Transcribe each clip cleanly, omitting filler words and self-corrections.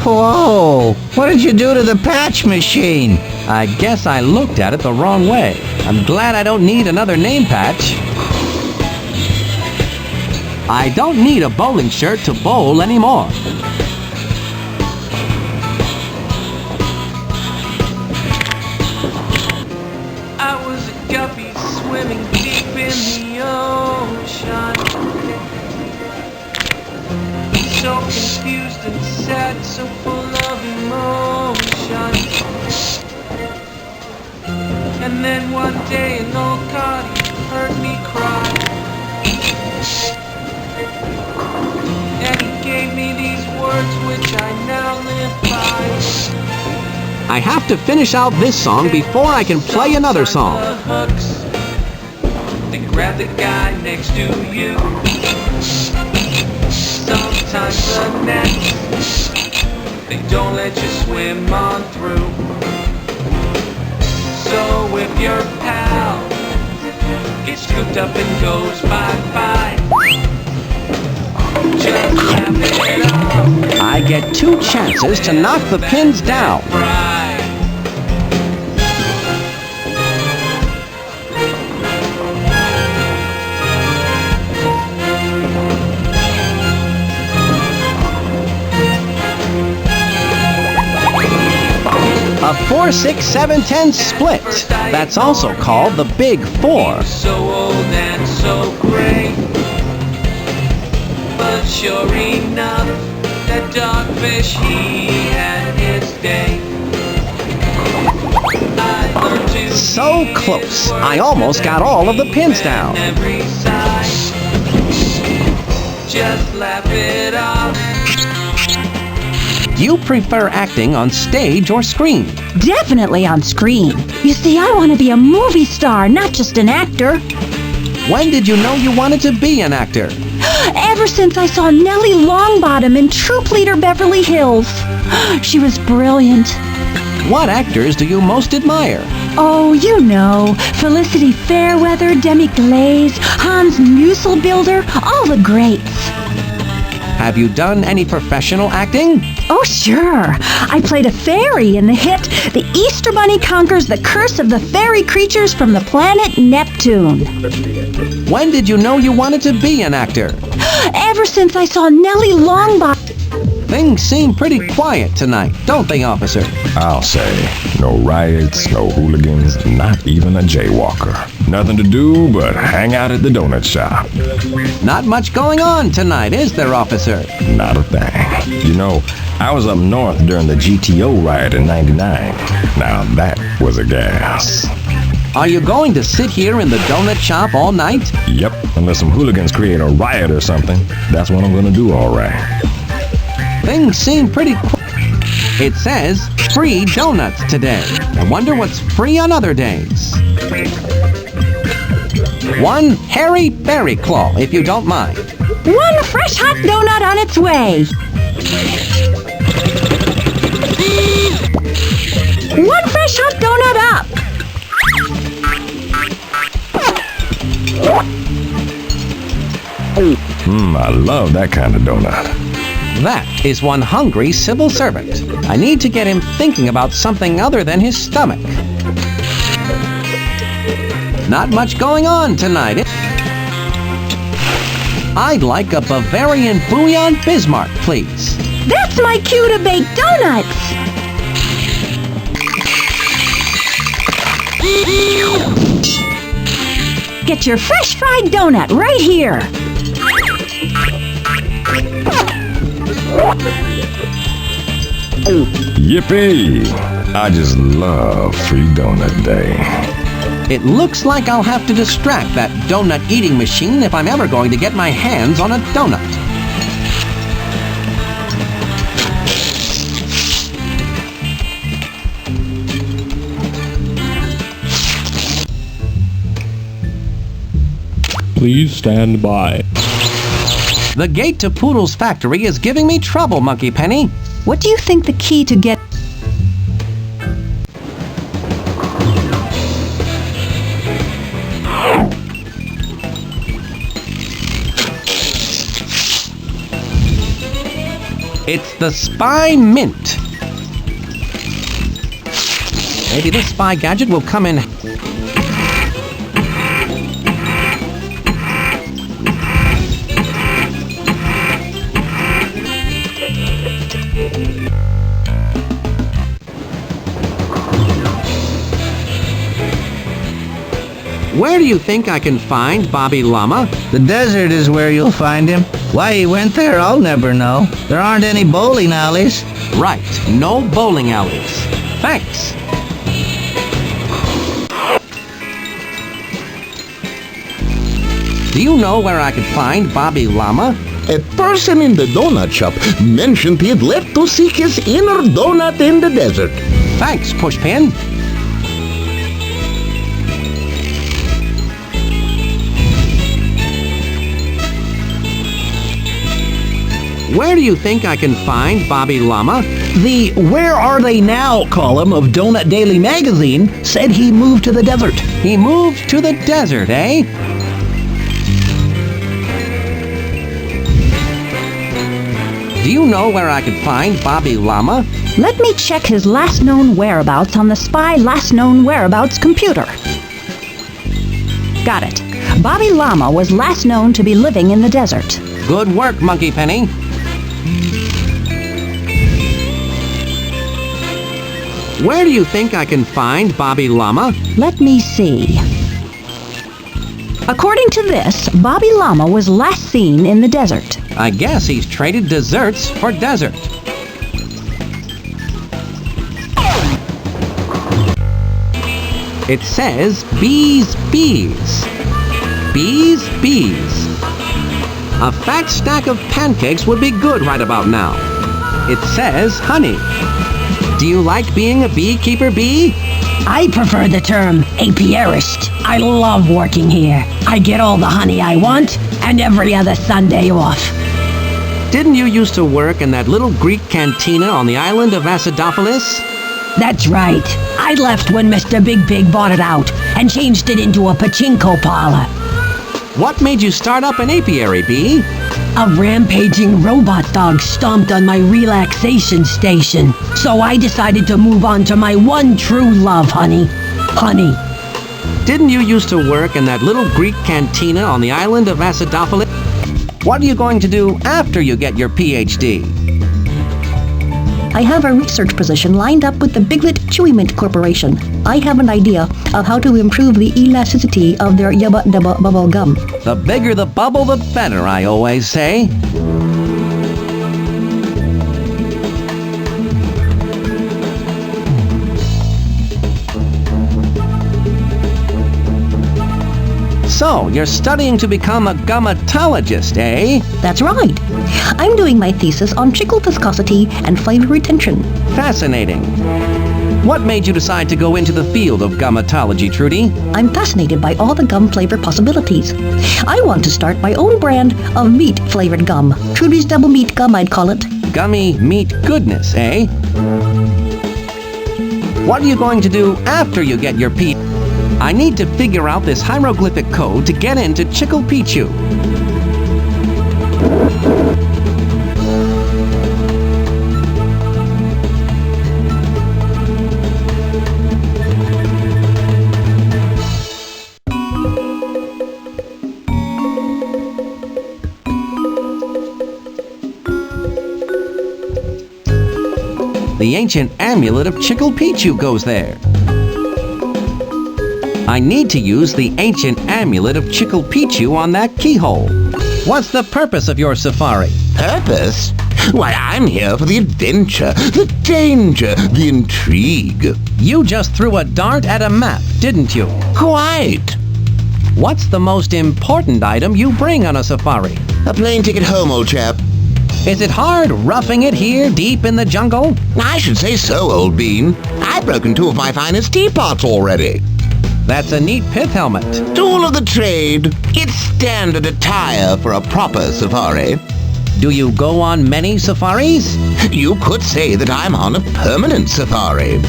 Whoa! What did you do to the patch machine? I guess I looked at it the wrong way. I'm glad I don't need another name patch. I don't need a bowling shirt to bowl anymore. I was a guppy swimming deep in the ocean, so confused and sad, so full of emotion. And then one day an old coddy heard me cry, and he gave me these words which I now live by. I have to finish out this song before I can play another song. They grab the guy next to you. Sometimes the nets, they don't let you swim on through. So if your pal gets scooped up and goes bye-bye, just laugh it off. I get 2 chances to knock the pins down. A 4, 6, 7, 10 split. That's also called the Big Four. So old and so gray, but sure enough, that dogfish, he had his day. I learned to So close. I almost got all of the pins down. every side. Just laugh it off. Do you prefer acting on stage or screen? Definitely on screen. You see, I want to be a movie star, not just an actor. When did you know you wanted to be an actor? Ever since I saw Nellie Longbottom in Troop Leader Beverly Hills. She was brilliant. What actors do you most admire? Oh, you know, Felicity Fairweather, Demi Glaze, Hans Musselbuilder, all the greats. Have you done any professional acting? Oh, sure. I played a fairy in the hit The Easter Bunny Conquers the Curse of the Fairy Creatures from the Planet Neptune. When did you know you wanted to be an actor? Ever since I saw Nellie Longbottom. Things seem pretty quiet tonight, don't they, officer? I'll say. No riots, no hooligans, not even a jaywalker. Nothing to do but hang out at the donut shop. Not much going on tonight, is there, officer? Not a thing. You know, I was up north during the GTO riot in '99. Now that was a gas. Are you going to sit here in the donut shop all night? Yep, unless some hooligans create a riot or something. That's what I'm gonna do, all right. Things seem pretty It says free donuts today. I wonder what's free on other days. 1 hairy berry claw, if you don't mind. 1 fresh hot donut on its way. 1 fresh hot donut up. I love that kind of donut. That is one hungry civil servant. I need to get him thinking about something other than his stomach. Not much going on tonight. I'd like a Bavarian bouillon Bismarck, please. That's my cue to bake donuts. Get your fresh fried donut right here. Yippee! I just love Free Donut Day. It looks like I'll have to distract that donut eating machine if I'm ever going to get my hands on a donut. Please stand by. The gate to Poodle's factory is giving me trouble, Monkey Penny. What do you think the key to get... It's the spy mint. Maybe this spy gadget will come in. Where do you think I can find Bobby Llama? The desert is where you'll find him. Why he went there, I'll never know. There aren't any bowling alleys. Right, no bowling alleys. Thanks. Do you know where I could find Bobby Llama? A person in the donut shop mentioned he had left to seek his inner donut in the desert. Thanks, Pushpin. Where do you think I can find Bobby Llama? The Where Are They Now column of Donut Daily Magazine said he moved to the desert. He moved to the desert, eh? Do you know where I could find Bobby Llama? Let me check his last known whereabouts on the spy last known whereabouts computer. Got it. Bobby Llama was last known to be living in the desert. Good work, Monkey Penny. Where do you think I can find Bobby Llama? Let me see. According to this, Bobby Llama was last seen in the desert. I guess he's traded desserts for desert. It says bees, bees. Bees, bees. A fat stack of pancakes would be good right about now. It says honey. Do you like being a beekeeper bee? I prefer the term apiarist. I love working here. I get all the honey I want and every other Sunday off. Didn't you used to work in that little Greek cantina on the island of Acidophilus? That's right. I left when Mr. Big Pig bought it out and changed it into a pachinko parlor. What made you start up an apiary, bee? A rampaging robot dog stomped on my relaxation station, so I decided to move on to my one true love, honey. Honey. Didn't you used to work in that little Greek cantina on the island of Acidophilus? What are you going to do after you get your PhD? I have a research position lined up with the Biglet Chewy Mint Corporation. I have an idea of how to improve the elasticity of their Yubba Dubba bubble gum. The bigger the bubble, the better, I always say. So, you're studying to become a gummatologist, eh? That's right. I'm doing my thesis on chicle viscosity and flavor retention. Fascinating. What made you decide to go into the field of gummatology, Trudy? I'm fascinated by all the gum flavor possibilities. I want to start my own brand of meat-flavored gum. Trudy's Double Meat Gum, I'd call it. Gummy meat goodness, eh? What are you going to do after you get your P? I need to figure out this hieroglyphic code to get into Chickle Pichu. The ancient amulet of Chickle Pichu goes there. I need to use the ancient amulet of Chickle Pichu on that keyhole. What's the purpose of your safari? Purpose? Why, I'm here for the adventure, the danger, the intrigue. You just threw a dart at a map, didn't you? Quite. What's the most important item you bring on a safari? A plane ticket home, old chap. Is it hard roughing it here deep in the jungle? I should say so, old bean. I've broken two of my finest teapots already. That's a neat pith helmet. Tool of the trade. It's standard attire for a proper safari. Do you go on many safaris? You could say that I'm on a permanent safari.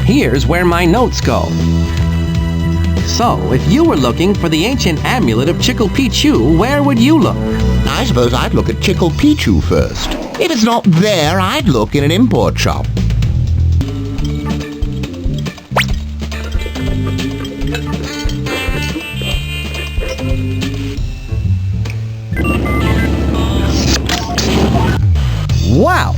Here's where my notes go. So, if you were looking for the ancient amulet of Chickle Pichu, where would you look? I suppose I'd look at Chickle Pichu first. If it's not there, I'd look in an import shop. Wow!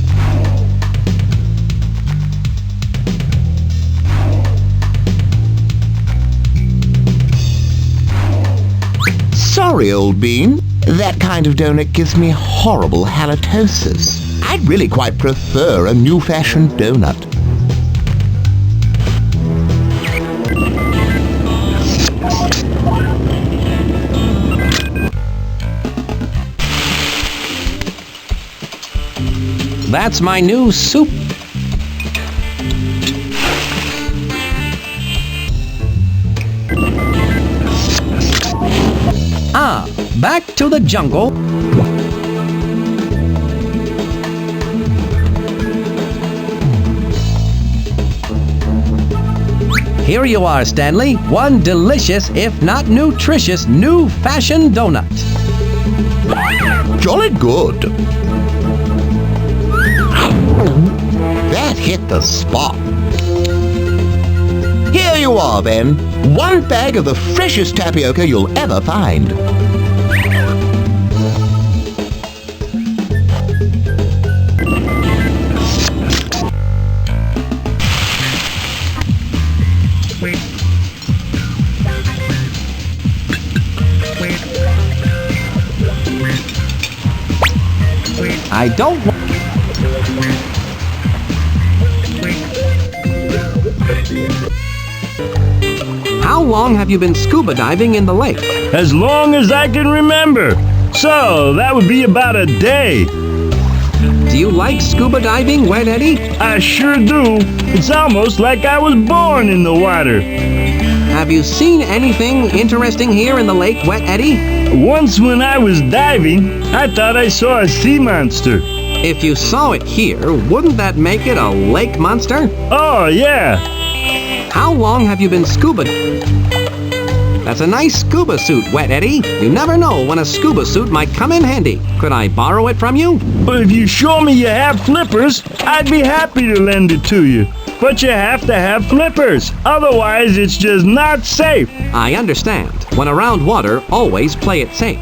Sorry, old bean. That kind of donut gives me horrible halitosis. I'd really quite prefer a new-fashioned donut. That's my new soup. Back to the jungle. Here you are, Stanley. One delicious, if not nutritious, new-fashioned donut. Jolly good. That hit the spot. Here you are, then. One bag of the freshest tapioca you'll ever find. I don't want... How long have you been scuba diving in the lake? As long as I can remember. So, that would be about a day. Do you like scuba diving, Wet Eddie? I sure do. It's almost like I was born in the water. Have you seen anything interesting here in the lake, Wet Eddie? Once when I was diving, I thought I saw a sea monster. If you saw it here, wouldn't that make it a lake monster? Oh, yeah. How long have you been scuba? That's a nice scuba suit, Wet Eddie. You never know when a scuba suit might come in handy. Could I borrow it from you? But if you show me you have flippers, I'd be happy to lend it to you. But you have to have flippers. Otherwise, it's just not safe. I understand. When around water, always play it safe.